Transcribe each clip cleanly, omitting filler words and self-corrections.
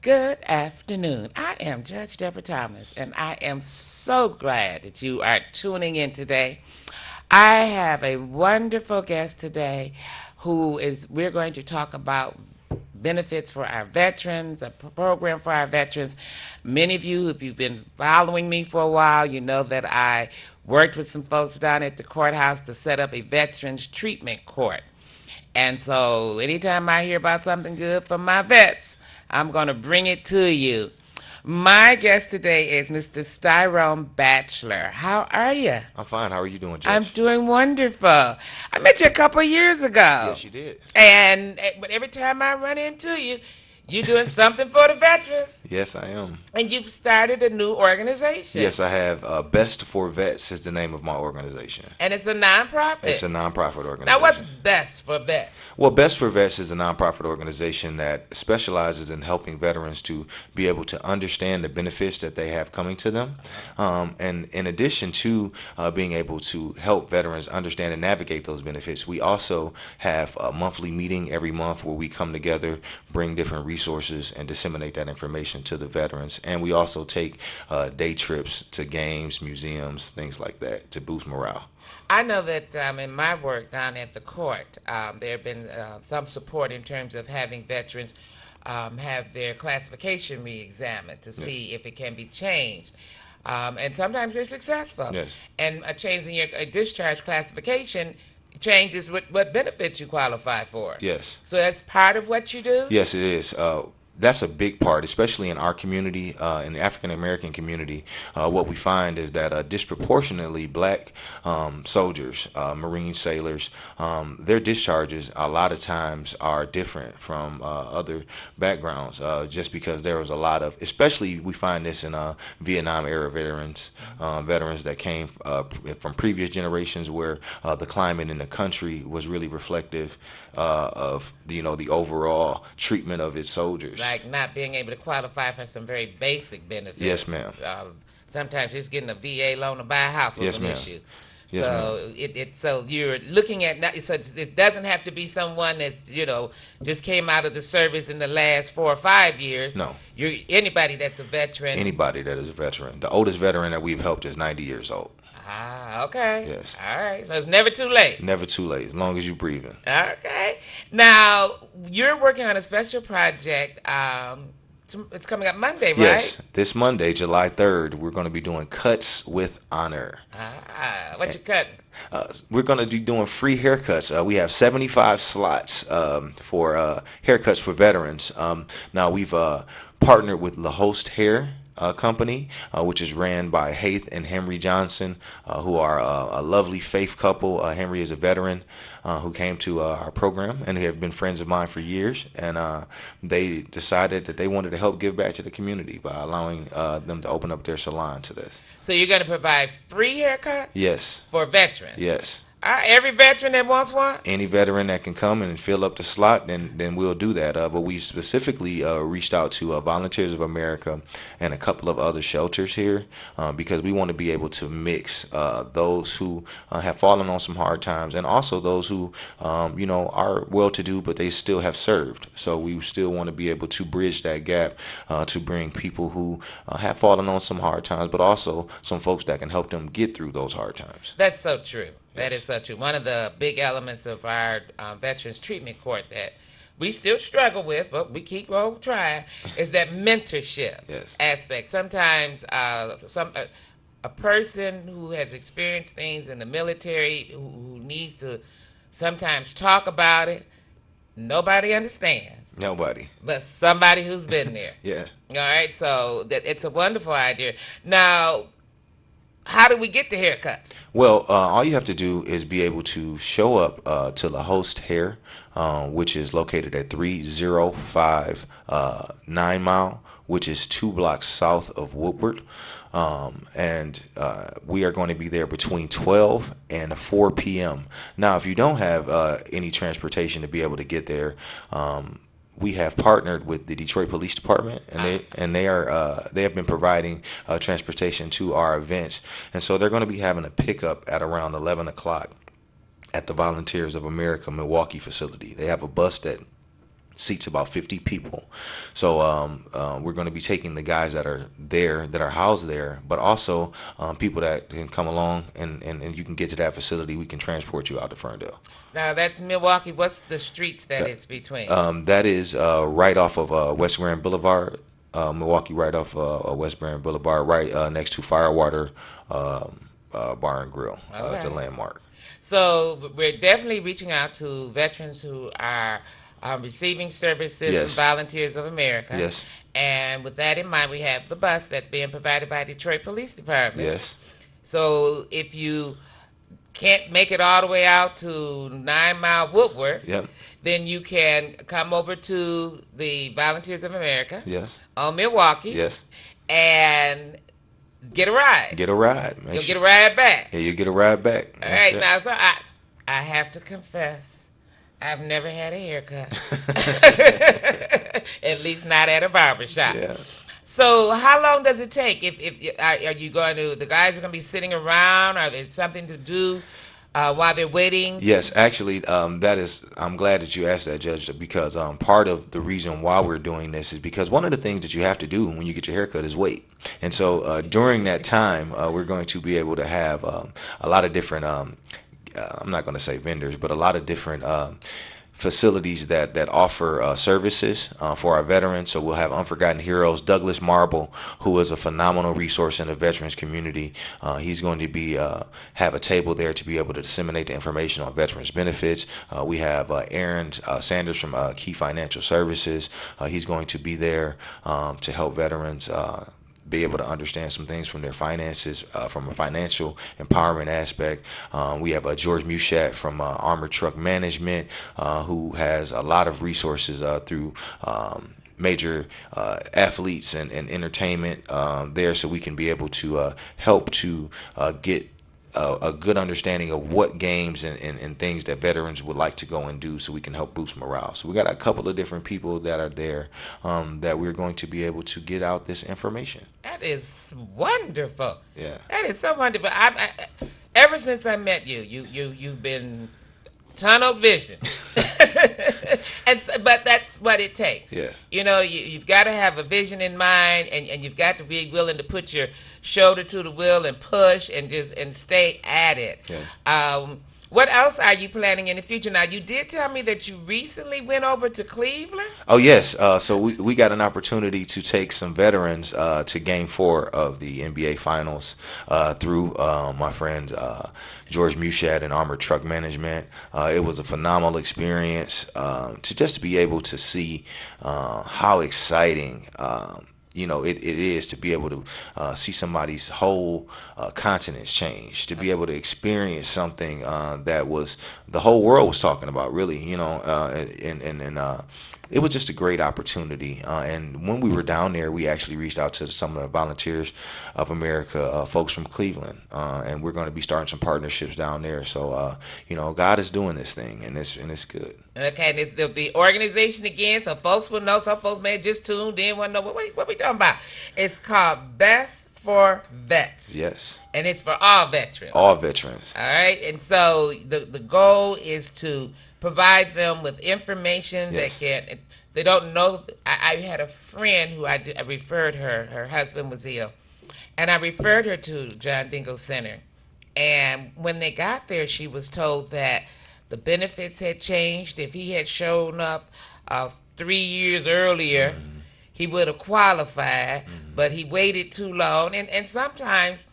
Good afternoon. I am Judge Deborah Thomas, and I am so glad that you are tuning in today. I have a wonderful guest today we're going to talk about benefits for our veterans, a program for our veterans. Many of you, if you've been following me for a while, you know that I worked with some folks down at the courthouse to set up a veterans treatment court. And so anytime I hear about something good for my vets, I'm going to bring it to you. My guest today is Mr. Styrone Batchelor. How are you? I'm fine. How are you doing, I'm Judge? doing wonderful. I met you a couple of years ago. Yes, you did. But every time I run into you, you're doing something for the veterans. Yes, I am. And you've started a new organization. Yes, I have. Best for Vets is the name of my organization. And it's a It's nonprofit. a nonprofit Now, what's organization. best for vets? Well, Best for Vets is a nonprofit organization that specializes in helping veterans to be able to understand the benefits that they have coming to them. And in addition to being able to help veterans understand and navigate those benefits, we also have a monthly meeting every month where we come together, bring different resources, and disseminate that information to the veterans. And we also take day trips to games, museums, things like that to boost morale. I know that in my work down at the court, there have been some support in terms of having veterans have their classification re-examined to Yeah. see if it can be changed. And sometimes they're successful. Yes. And a change in your discharge classification changes what benefits you qualify for. Yes. So that's part of what you do? Yes, it is. That's a big part, especially in our community, in the African American community. What we find is that disproportionately black soldiers, Marine sailors, their discharges a lot of times are different from other backgrounds, just because there was a lot of, especially we find this in Vietnam era veterans, veterans that came from previous generations where the climate in the country was really reflective of the overall treatment of its soldiers. Like not being able to qualify for some very basic benefits. Yes, ma'am. Sometimes just getting a VA loan to buy a house was Yes, an ma'am. issue. Yes, ma'am. So you're looking at so it doesn't have to be someone that's just came out of the service in the last 4 or 5 years. No. You're anybody that's a veteran. Anybody that is a veteran. The oldest veteran that we've helped is 90 years old. Ah, okay. Yes. All right. So it's never too late. Never too late, as long as you're breathing. Okay. Now you're working on a special project. It's coming up Monday, right? Yes, this Monday, July 3rd, we're going to be doing Cuts with Honor. Ah, what you cutting? We're going to be doing free haircuts. We have 75 slots for haircuts for veterans. Now, we've partnered with La Host Hair Company, which is ran by Haith and Henry Johnson, who are a lovely faith couple. Henry is a veteran who came to our program, and they have been friends of mine for years. And they decided that they wanted to help give back to the community by allowing them to open up their salon to this. So you're going to provide free haircuts Yes, for veterans? yes. Every veteran that wants one? Any veteran that can come and fill up the slot, then we'll do that. But we specifically reached out to Volunteers of America and a couple of other shelters here because we want to be able to mix those who have fallen on some hard times and also those who, are well-to-do but they still have served. So we still want to be able to bridge that gap to bring people who have fallen on some hard times, but also some folks that can help them get through those hard times. That's so true. That Yes. is so true. One of the big elements of our Veterans Treatment Court that we still struggle with, but we keep on trying, is that mentorship Yes. aspect. Sometimes a person who has experienced things in the military who needs to sometimes talk about it, nobody understands, Nobody. but somebody who's been there. Yeah. All right, so that it's a wonderful idea. Now, how do we get the haircuts? Well, all you have to do is be able to show up to La Host Hair, which is located at 305 9 Mile, which is 2 blocks south of Woodward. And we are going to be there between 12 and 4 p.m. Now, if you don't have any transportation to be able to get there, we have partnered with the Detroit Police Department, and they have been providing transportation to our events, and so they're going to be having a pickup at around 11 o'clock at the Volunteers of America Milwaukee facility. They have a bus that seats about 50 people. So we're going to be taking the guys that are there, that are housed there, but also people that can come along and you can get to that facility. We can transport you out to Ferndale. Now that's Milwaukee. What's the streets that it's between? That is right off of West Grand Boulevard, Milwaukee, right off West Grand Boulevard, right next to Firewater Bar and Grill. It's a Okay. landmark. So we're definitely reaching out to veterans who are receiving services from Yes. Volunteers of America. Yes. And with that in mind, we have the bus that's being provided by Detroit Police Department. Yes. So if you can't make it all the way out to 9 Mile Woodward, Yep. then you can come over to the Volunteers of America Yes. on Milwaukee Yes. and get a ride. Get a ride. Make You'll sure- get a ride back. Yeah, you get a ride back. All That's right, it. now, so I have to confess, I've never had a haircut. At least not at a barber shop. Yeah. So how long does it take? If are you going to, the guys are going to be sitting around? Are there something to do while they're waiting? Yes, actually, that is. I'm glad that you asked that, Judge, because part of the reason why we're doing this is because one of the things that you have to do when you get your haircut is wait. And so during that time, we're going to be able to have a lot of different. I'm not going to say vendors, but a lot of different. Facilities that offer services for our veterans. So we'll have Unforgotten Heroes, Douglas Marble, who is a phenomenal resource in the veterans community. He's going to be have a table there to be able to disseminate the information on veterans benefits. We have Aaron Sanders from Key Financial Services. He's going to be there to help veterans be able to understand some things from their finances, from a financial empowerment aspect. We have George Mushat from Armored Truck Management, who has a lot of resources through major athletes and entertainment there, so we can be able to help to get a good understanding of what games and things that veterans would like to go and do, so we can help boost morale. So we got a couple of different people that are there that we're going to be able to get out this information. That is wonderful. Yeah. That is so wonderful. Ever since I met you, you've been tunnel vision. But that's what it takes. Yeah. You know, you've got to have a vision in mind, and you've got to be willing to put your shoulder to the wheel and push and stay at it. Yes. What else are you planning in the future? Now, you did tell me that you recently went over to Cleveland. Oh yes, so we got an opportunity to take some veterans to Game 4 of the NBA Finals through my friend George Mushat and Armored Truck Management. It was a phenomenal experience to just be able to see how exciting. It is to be able to see somebody's whole continents change, to be able to experience something that was the whole world was talking about, really, and it was just a great opportunity. And when we were down there, we actually reached out to some of the Volunteers of America folks from Cleveland, and we're going to be starting some partnerships down there. So, God is doing this thing, and it's good. Okay, and it's the organization again, so folks will know. Some folks may have just tuned in, want to know what we talking about. It's called Best for Vets. Yes, And it's for all veterans. all veterans. All right, and so the goal is to provide them with information Yes. that can. They don't know. I had a friend who I referred her. Her husband was ill, and I referred her to John Dingle Center. And when they got there, she was told that the benefits had changed. If he had shown up 3 years earlier, he would have qualified, but he waited too long. And sometimes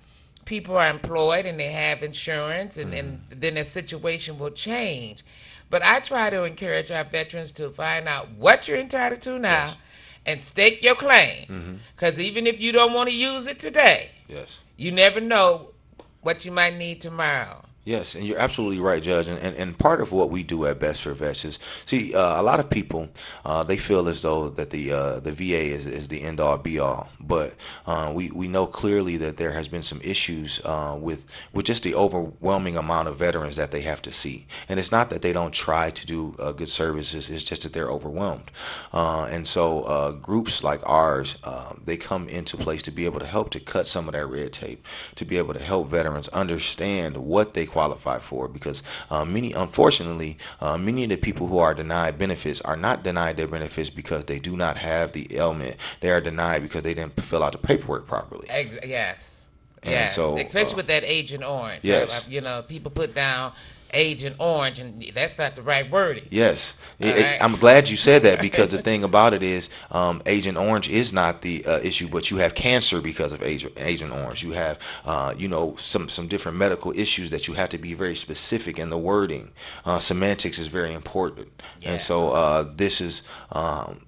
people are employed and they have insurance, and then their situation will change. But I try to encourage our veterans to find out what you're entitled to now. Yes. And stake your claim. Because even if you don't want to use it today, Yes. you never know what you might need tomorrow. Yes, and you're absolutely right, Judge. And part of what we do at Best for Vets is, see, a lot of people, they feel as though that the VA is the end all be all. But we know clearly that there has been some issues with just the overwhelming amount of veterans that they have to see. And it's not that they don't try to do good services, it's just that they're overwhelmed. And so groups like ours, they come into place to be able to help to cut some of that red tape, to be able to help veterans understand what they qualify for, because unfortunately, many of the people who are denied benefits are not denied their benefits because they do not have the ailment. They are denied because they didn't fill out the paperwork properly. Yes, And yes, so, especially with that Agent Orange. yes. People put down Agent Orange, and that's not the right wording. Yes, All right. I'm glad you said that, because the thing about it is, Agent Orange is not the issue, but you have cancer because of Agent Orange. You have, some different medical issues that you have to be very specific in the wording. Semantics is very important, and so Yes. this is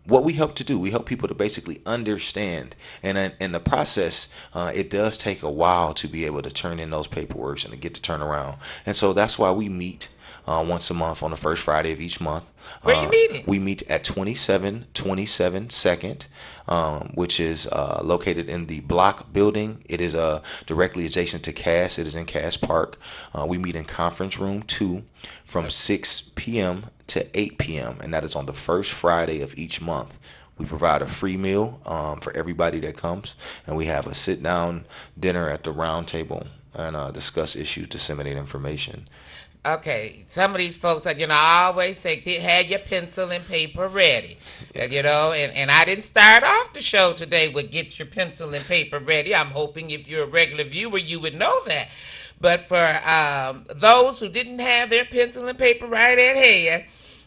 what we help to do. We help people to basically understand, and in the process, it does take a while to be able to turn in those paperwork and to get to turn around, and so that's why we meet once a month on the first Friday of each month. Where you meeting? We meet at 2727 Second, which is located in the Block Building. It is directly adjacent to Cass. It is in Cass Park. We meet in Conference Room 2 from 6 p.m. to 8 p.m., and that is on the first Friday of each month. We provide a free meal for everybody that comes, and we have a sit-down dinner at the round table and discuss issues, disseminate information. Okay, some of these folks, I always say, have your pencil and paper ready. And I didn't start off the show today with get your pencil and paper ready. I'm hoping if you're a regular viewer, you would know that. But for those who didn't have their pencil and paper right at hand,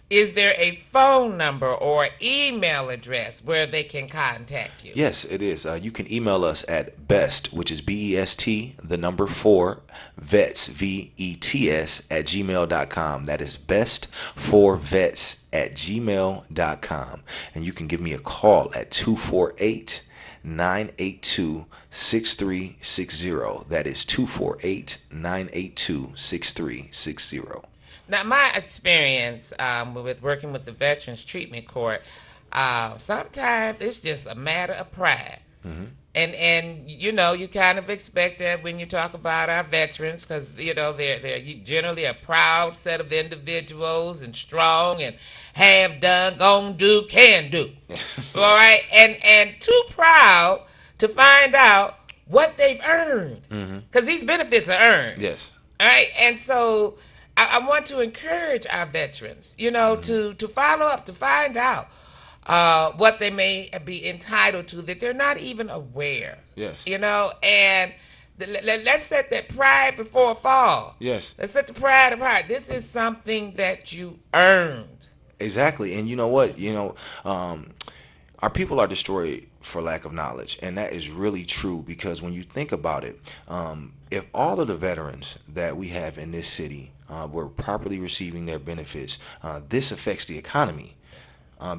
is there a phone number or email address where they can contact you? Yes, it is. You can email us at best, which is BEST, the number 4, vets, VETS, at gmail.com. That is best for vets at gmail.com. And you can give me a call at 248 982 6360. That is 248 982 6360. Now, my experience with working with the Veterans Treatment Court, sometimes it's just a matter of pride. And you kind of expect that when you talk about our veterans, because they're generally a proud set of individuals and strong and have done, gonna do, can do. Yes. All right, and too proud to find out what they've earned, because these benefits are earned. Yes. All right, and so I want to encourage our veterans, to follow up, to find out what they may be entitled to that they're not even aware. Yes. And let's set that pride before a fall. Yes. Let's set the pride apart. This is something that you earned. Exactly. And you know what? Our people are destroyed for lack of knowledge, and that is really true, because when you think about it, if all of the veterans that we have in this city were properly receiving their benefits, this affects the economy.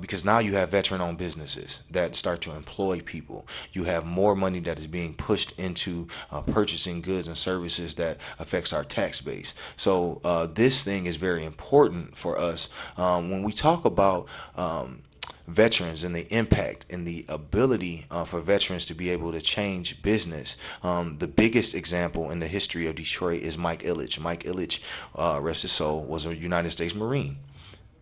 Because now you have veteran-owned businesses that start to employ people. You have more money that is being pushed into purchasing goods and services that affects our tax base. So this thing is very important for us when we talk about veterans and the impact and the ability for veterans to be able to change business. The biggest example in the history of Detroit is Mike Ilitch. Mike Ilitch, rest his soul, was a United States Marine.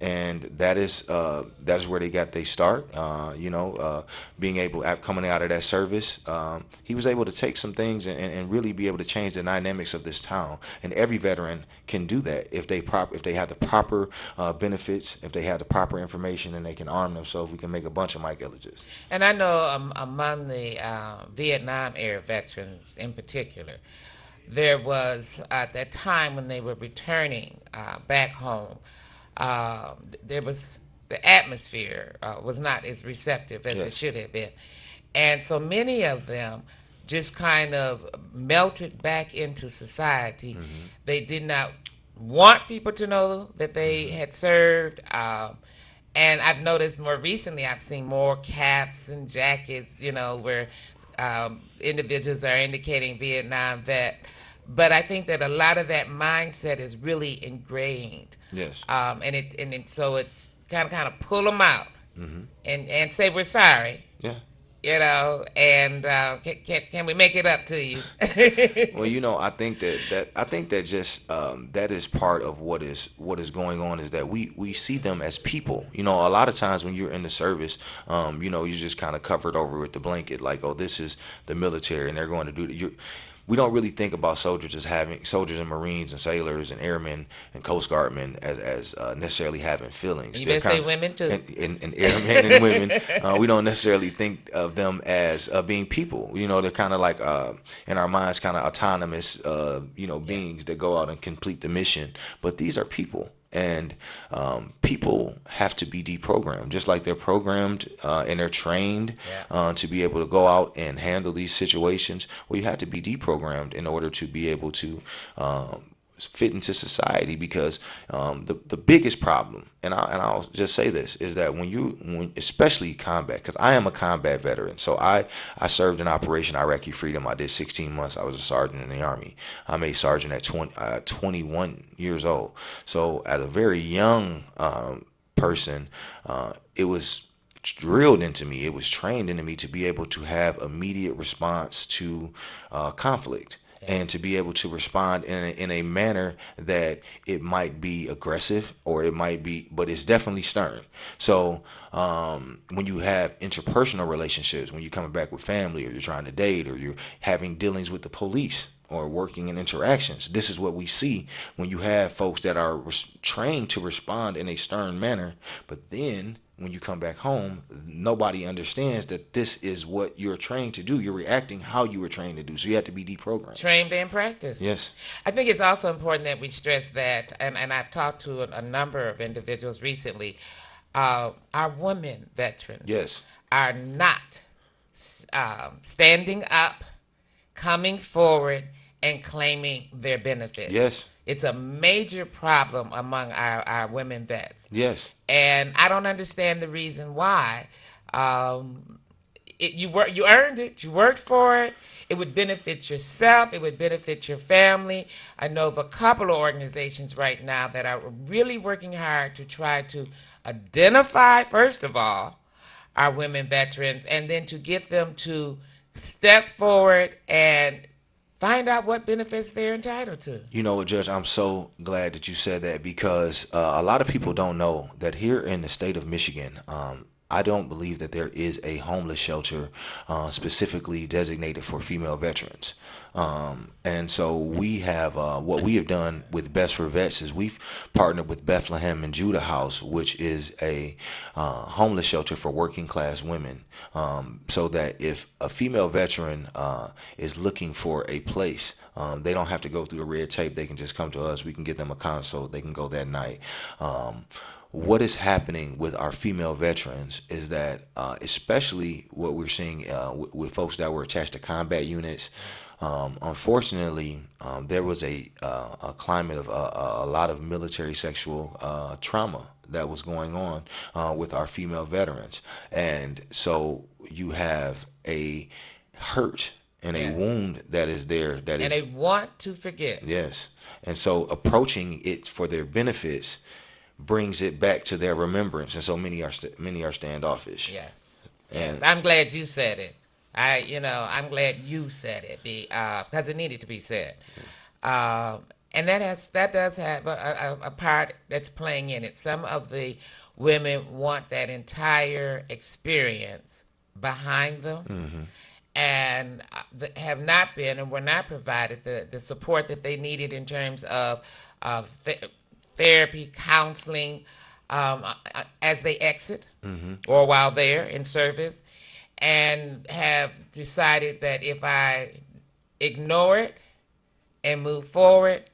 And that is where they got their start. Being able, coming out of that service, he was able to take some things and really be able to change the dynamics of this town. And every veteran can do that if they have the proper benefits, if they have the proper information, and they can arm themselves. We can make a bunch of Mike Ilitches. And I know among the Vietnam era veterans in particular, there was at that time when they were returning back home, there was the atmosphere was not as receptive as it should have been, and so many of them just kind of melted back into society. They did not want people to know that they had served, and I've noticed more recently I've seen more caps and jackets, where individuals are indicating Vietnam vet, but I think that a lot of that mindset is really ingrained. Yes. So it's kind of pull them out and say we're sorry. Yeah. And can we make it up to you? Well, I think that just that is part of what is going on, is that we see them as people. A lot of times when you're in the service, you're just kind of covered over with the blanket, like, oh, this is the military and they're going to do that. we don't really think about soldiers as having soldiers and Marines and sailors and airmen and Coast Guardmen as necessarily having feelings. You They're better say kind of women too. and airmen and women. We don't necessarily think of them as being people. You know, they're kind of like in our minds, kind of autonomous, Yeah. beings that go out and complete the mission. But these are people. And people have to be deprogrammed, just like they're programmed and they're trained Yeah. to be able to go out and handle these situations. Well, you have to be deprogrammed in order to be able to fit into society, because the biggest problem, and I'll just say this, is that when especially combat, because I am a combat veteran, so I served in Operation Iraqi Freedom. I did 16 months. I was a sergeant in the Army. I made sergeant at 21 years old. So at a very young person, it was drilled into me. It was trained into me to be able to have immediate response to conflict, Yeah. and to be able to respond in a manner that it might be aggressive, or it might be, but it's definitely stern. So when you have interpersonal relationships, when you're coming back with family, or you're trying to date, or you're having dealings with the police, or working in interactions, this is what we see when you have folks that are trained to respond in a stern manner, but then when you come back home, nobody understands that this is what you're trained to do. You're reacting how you were trained to do. So you have to be deprogrammed. Trained and practiced. Yes. I think it's also important that we stress that, and I've talked to a number of individuals recently, our women veterans Yes. are not standing up, coming forward, and claiming their benefits. Yes. It's a major problem among our women vets. Yes. And I don't understand the reason why. You earned it. You worked for it. It would benefit yourself. It would benefit your family. I know of a couple of organizations right now that are really working hard to try to identify, first of all, our women veterans, and then to get them to step forward and find out what benefits they're entitled to. You know what, Judge? I'm so glad that you said that, because a lot of people don't know that here in the state of Michigan, I don't believe that there is a homeless shelter specifically designated for female veterans. And so we have what we have done with Best for Vets is we've partnered with Bethlehem and Judah House, which is a homeless shelter for working class women, so that if a female veteran is looking for a place, they don't have to go through the red tape. They can just come to us. We can get them a consult. They can go that night. What is happening with our female veterans is that, especially what we're seeing with folks that were attached to combat units, unfortunately, there was a climate of a lot of military sexual trauma that was going on with our female veterans. And so you have a hurt and a Yes. wound that is there that And is, they want to forget. yes. And so approaching it for their benefits brings it back to their remembrance, and so many are standoffish. Yes. Yes. And I'm glad you said it. I'm glad you said it because it needed to be said. And that does have a part that's playing in it. Some of the women want that entire experience behind them, and have not been and were not provided the support that they needed in terms of therapy, counseling, as they exit or while they're in service, and have decided that if I ignore it and move forward,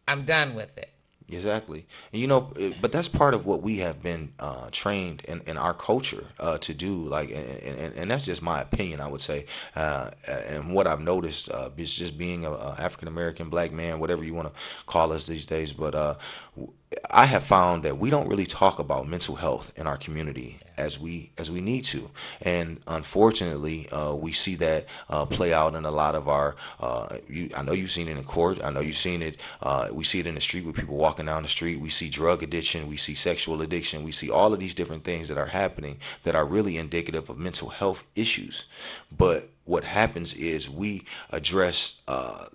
I'm done with it. exactly. And but that's part of what we have been trained in our culture to do. Like, and that's just my opinion, I would say. And what I've noticed is just being a African American black man, whatever you want to call us these days. But I have found that we don't really talk about mental health in our community as we need to, and unfortunately, we see that play out in a lot of our. I know you've seen it in court. I know you've seen it. We see it in the street with people walking down the street. We see drug addiction. We see sexual addiction. We see all of these different things that are happening that are really indicative of mental health issues. But what happens is we address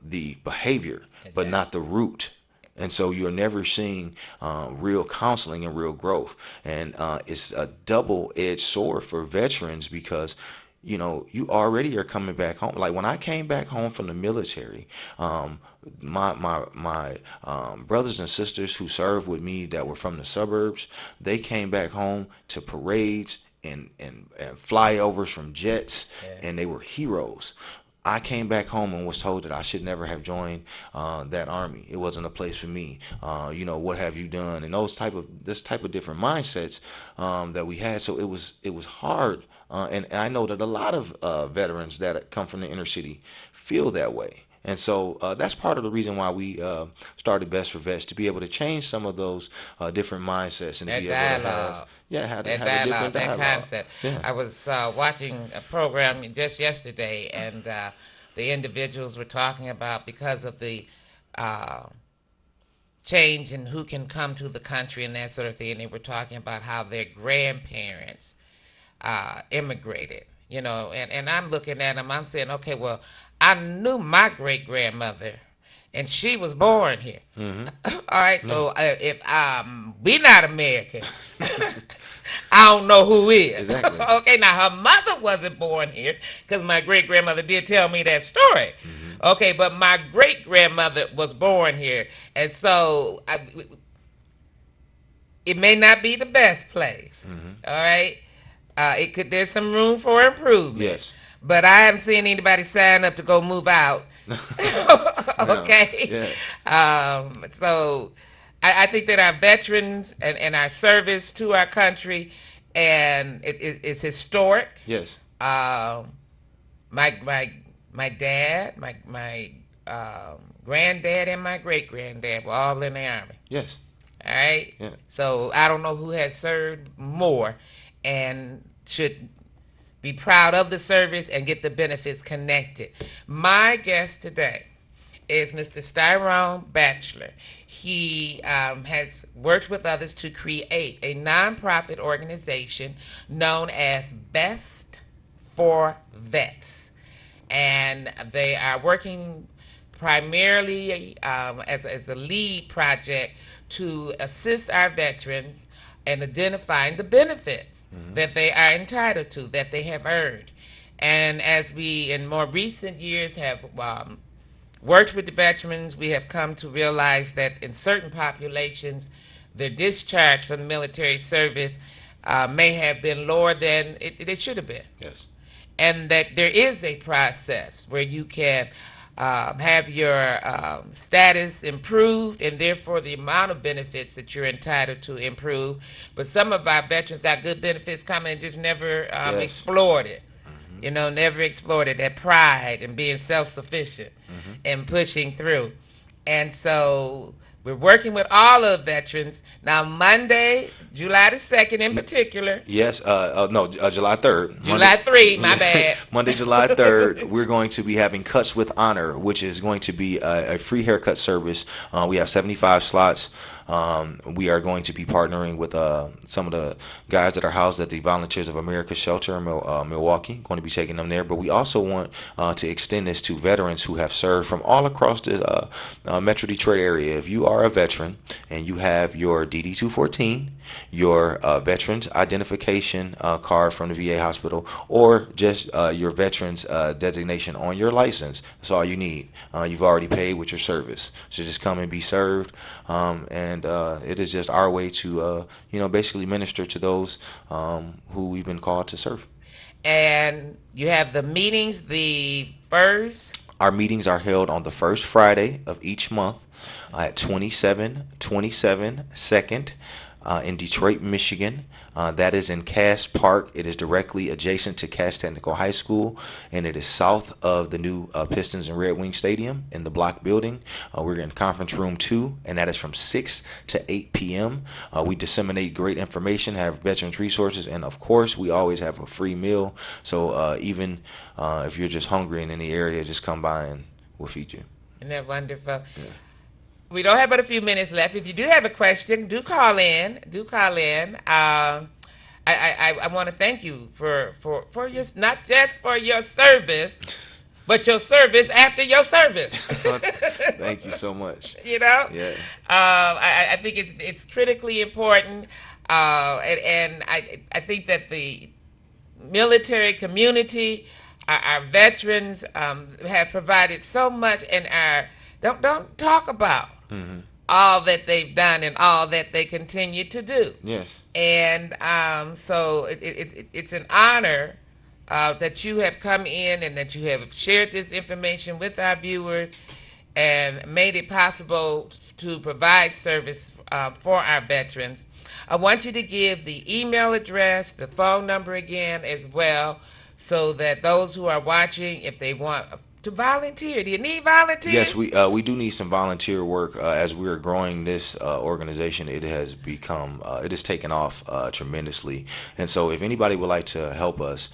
the behavior, but Yes. not the root. And so you're never seeing real counseling and real growth. And it's a double-edged sword for veterans, because you know, you already are coming back home. Like when I came back home from the military, um, my brothers and sisters who served with me that were from the suburbs, they came back home to parades and flyovers from jets, Yeah. and they were heroes. I came back home and was told that I should never have joined that army. It wasn't a place for me. You know, what have you done? And this type of different mindsets that we had. So it was hard. And I know that a lot of veterans that come from the inner city feel that way. And so that's part of the reason why we started Best for Vets, to be able to change some of those different mindsets and to That be able to have, dialogue, yeah, that have a dialogue, different that dialogue. concept. Yeah. I was watching a program just yesterday, and the individuals were talking about, because of the uh, change in who can come to the country and that sort of thing, and they were talking about how their grandparents immigrated, you know, and I'm looking at them, I'm saying, okay, well, I knew my great grandmother, and she was born here. All right, Yeah. so if we not Americans, I don't know who is. Exactly. Okay, now her mother wasn't born here, because my great grandmother did tell me that story. Okay, but my great grandmother was born here, and so it may not be the best place. All right, it could. There's some room for improvement. Yes. But I haven't seen anybody sign up to go move out. No. Okay, Yeah. so I think that our veterans and our service to our country, and it's historic. Yes. Um, my my dad, my granddad, and my great granddad were all in the army. Yes. All right. Yeah. So I don't know who has served more and should be proud of the service and get the benefits connected. My guest today is Mr. Styrone Batchelor. He has worked with others to create a nonprofit organization known as Best for Vets. And they are working primarily as a lead project to assist our veterans in identifying the benefits that they are entitled to, that they have earned. And as we, in more recent years, have worked with the veterans, we have come to realize that in certain populations, their discharge from the military service may have been lower than it should have been, Yes. and that there is a process where you can have your status improved, and therefore the amount of benefits that you're entitled to improve. But some of our veterans got good benefits coming and just never Yes. explored it. You know, never explored it. That pride and being self-sufficient and pushing through. And so we're working with all of veterans. Now, Monday, July the 2nd in particular, Yes. No. July 3rd. July 3, my bad. Monday, July 3rd, we're going to be having Cuts with Honor, which is going to be a free haircut service. We have 75 slots. We are going to be partnering with some of the guys that are housed at the Volunteers of America shelter in Milwaukee. Going to be taking them there, but we also want to extend this to veterans who have served from all across the Metro Detroit area. If you are a veteran and you have your DD-214, your veterans identification card from the VA hospital, or just your veterans designation on your license, that's all you need. You've already paid with your service, so just come and be served. And it is just our way to, basically minister to those who we've been called to serve. And you have the meetings the first. Our meetings are held on the first Friday of each month at 2727 2nd in Detroit, Michigan. That is in Cass Park. It is directly adjacent to Cass Technical High School, and it is south of the new Pistons and Red Wing Stadium in the block building. We're in Conference Room 2, and that is from 6 to 8 p.m. We disseminate great information, have veterans resources, and of course, we always have a free meal. So even if you're just hungry in any area, just come by and we'll feed you. Isn't that wonderful? We don't have but a few minutes left. If you do have a question, do call in. Do call in. I want to thank you for your, not just for your service, but your service after your service. Thank you so much. You know? Yeah. I think it's critically important, and I think that military community, our veterans have provided so much, and our don't talk about all that they've done and all that they continue to do. Yes. And so it's an honor that you have come in and that you have shared this information with our viewers and made it possible to provide service for our veterans. I want you to give the email address, the phone number again as well, so that those who are watching, if they want to volunteer, do you need volunteers? Yes, we do need some volunteer work. As we are growing this organization, it has become it has taken off tremendously. And so, if anybody would like to help us,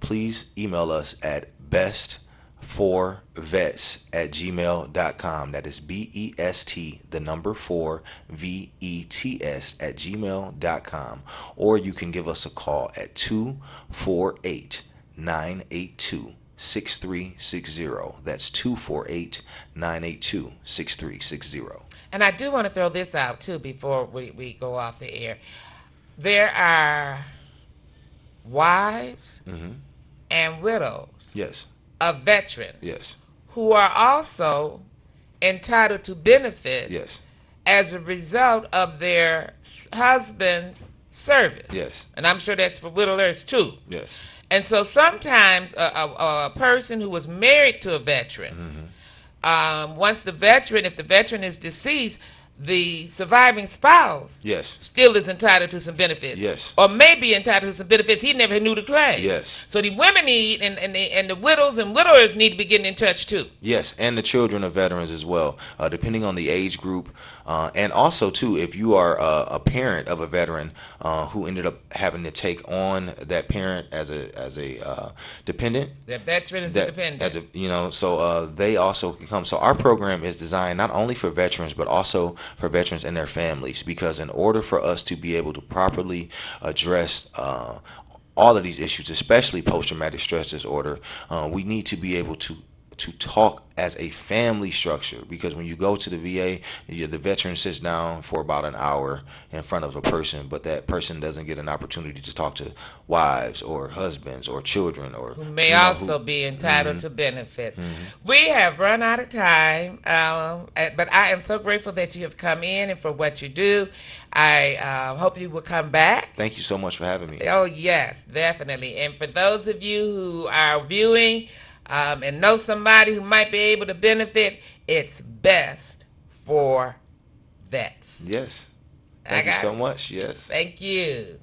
please email us at best4vets@gmail.com. That is BEST, the number 4 VETS at gmail.com. Or you can give us a call at 248-982-6360. That's 248-982-6360. And I do want to throw this out too before we go off the air. There are wives and widows Yes. of veterans Yes. who are also entitled to benefits Yes. as a result of their husband's service. Yes. And I'm sure that's for widowers too. Yes. And so sometimes a person who was married to a veteran, once the veteran, if the veteran is deceased, the surviving spouse Yes. still is entitled to some benefits. Yes. Or may be entitled to some benefits he never knew to claim. Yes. So the women need, and the widows and widowers need to be getting in touch too. Yes, and the children of veterans as well, depending on the age group, and also too, if you are a parent of a veteran who ended up having to take on that parent as a dependent. The veteran is independent. So they also can come. So our program is designed not only for veterans but also for veterans and their families, because in order for us to be able to properly address all of these issues, especially post-traumatic stress disorder, we need to be able to talk as a family structure, because when you go to the VA, the veteran sits down for about an hour in front of a person, but that person doesn't get an opportunity to talk to wives or husbands or children, or who may also be entitled to benefit. We have run out of time, but I am so grateful that you have come in and for what you do. I hope you will come back. Thank you so much for having me. Oh, yes, definitely. And for those of you who are viewing and know somebody who might be able to benefit, it's best for vets. Yes. Thank you so much. Yes. Thank you.